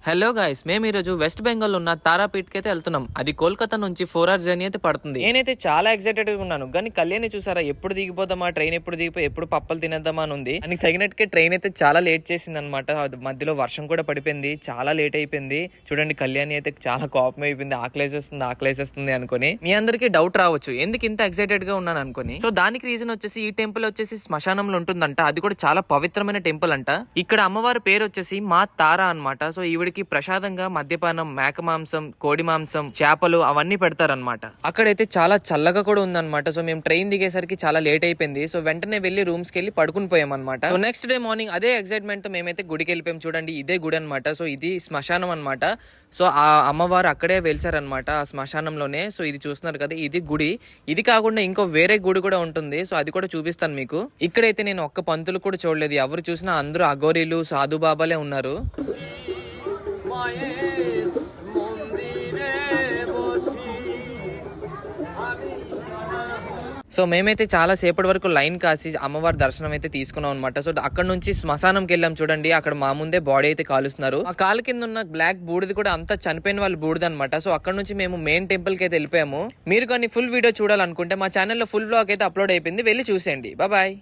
Hello guys, మేము ఈరోజు west Bengal ఉన్న తారాపీఠ్కి అయితే వెళ్తున్నాం. అది కోల్కతా నుంచి 4 hours జర్నీ అయితే పడుతుంది. నేనైతే చాలా ఎక్సైటెడ్ గా ఉన్నాను. కానీ కళ్యాణి చూసారా, ఎప్పుడు దిగిపోదామా, ట్రైన్ ఎప్పుడు దిగిపోయి ఎప్పుడు పప్పలు తినేద్దామా అని ఉంది. అని తగినట్టుగా ట్రైన్ అయితే చాలా లేట్ చేసింది అనమాట. మధ్యలో వర్షం కూడా పడిపోయింది, చాలా లేట్ అయిపోయింది. చూడండి, కళ్యాణి అయితే చాలా కోపం అయిపోయింది. ఆకలేసేస్తుంది అనుకుని. మీ అందరికి డౌట్ రావచ్చు ఎందుకు ఇంత ఎక్సైటెడ్ గా ఉన్నాను అనుకుని. సో దానికి రీజన్ వచ్చేసి ఈ టెంపుల్ వచ్చేసి శ్మశానంలో ఉంటుందంట. అది కూడా చాలా పవిత్రమైన టెంపుల్ అంట. ఇక్కడ అమ్మవారి పేరు వచ్చేసి మా తారా అనమాట. సో ఈవిడికి ప్రసాదంగా మద్యపానం, మేక మాంసం, కోడి మాంసం, చేపలు అవన్నీ పెడతారనమాట. అక్కడైతే చాలా చల్లగా కూడా ఉందన్నమాట. సో మేము ట్రైన్ దిగేసరికి చాలా లేట్ అయిపోయింది. సో వెంటనే వెళ్లి రూమ్స్ కి వెళ్ళి పడుకుని పోయాం అనమాట. సో నెక్స్ట్ డే మార్నింగ్ అదే ఎక్సైట్మెంట్ తో మేమైతే గుడికి వెళ్ళిపోయాం. చూడండి, ఇదే గుడి అనమాట. సో ఇది శ్మశానం అనమాట. సో ఆ అమ్మవారు అక్కడే వెలిసారనమాట, ఆ శ్మశానంలోనే. సో ఇది చూస్తున్నారు కదా, ఇది గుడి. ఇది కాకుండా ఇంకో వేరే గుడి కూడా ఉంటుంది. సో అది కూడా చూపిస్తాను మీకు. ఇక్కడైతే నేను ఒక్క పంతులు కూడా చూడలేదు. ఎవరు చూసినా అందరూ అఘోరీలు, సాధు బాబాలే ఉన్నారు. సో మేమైతే చాలా సేపటి వరకు లైన్ కాసి అమ్మవారి దర్శనం అయితే తీసుకున్నాం అనమాట. సో అక్కడ నుంచి శ్మశానంకి వెళ్ళాం. చూడండి, అక్కడ మా ముందే బాడీ అయితే కాలుస్తున్నారు. ఆ కాలు కింద ఉన్న బ్లాక్ బూడిది కూడా అంతా చనిపోయిన వాళ్ళు బూడిద అనమాట. సో అక్కడ నుంచి మేము మెయిన్ టెంపుల్ కి అయితే వెళ్ళిపోయాము. మీరు కానీ ఫుల్ వీడియో చూడాలనుకుంటే మా ఛానల్లో ఫుల్ వ్లాగ్ అయితే అప్లోడ్ అయిపోయింది, వెళ్ళి చూసేయండి. బాయ్.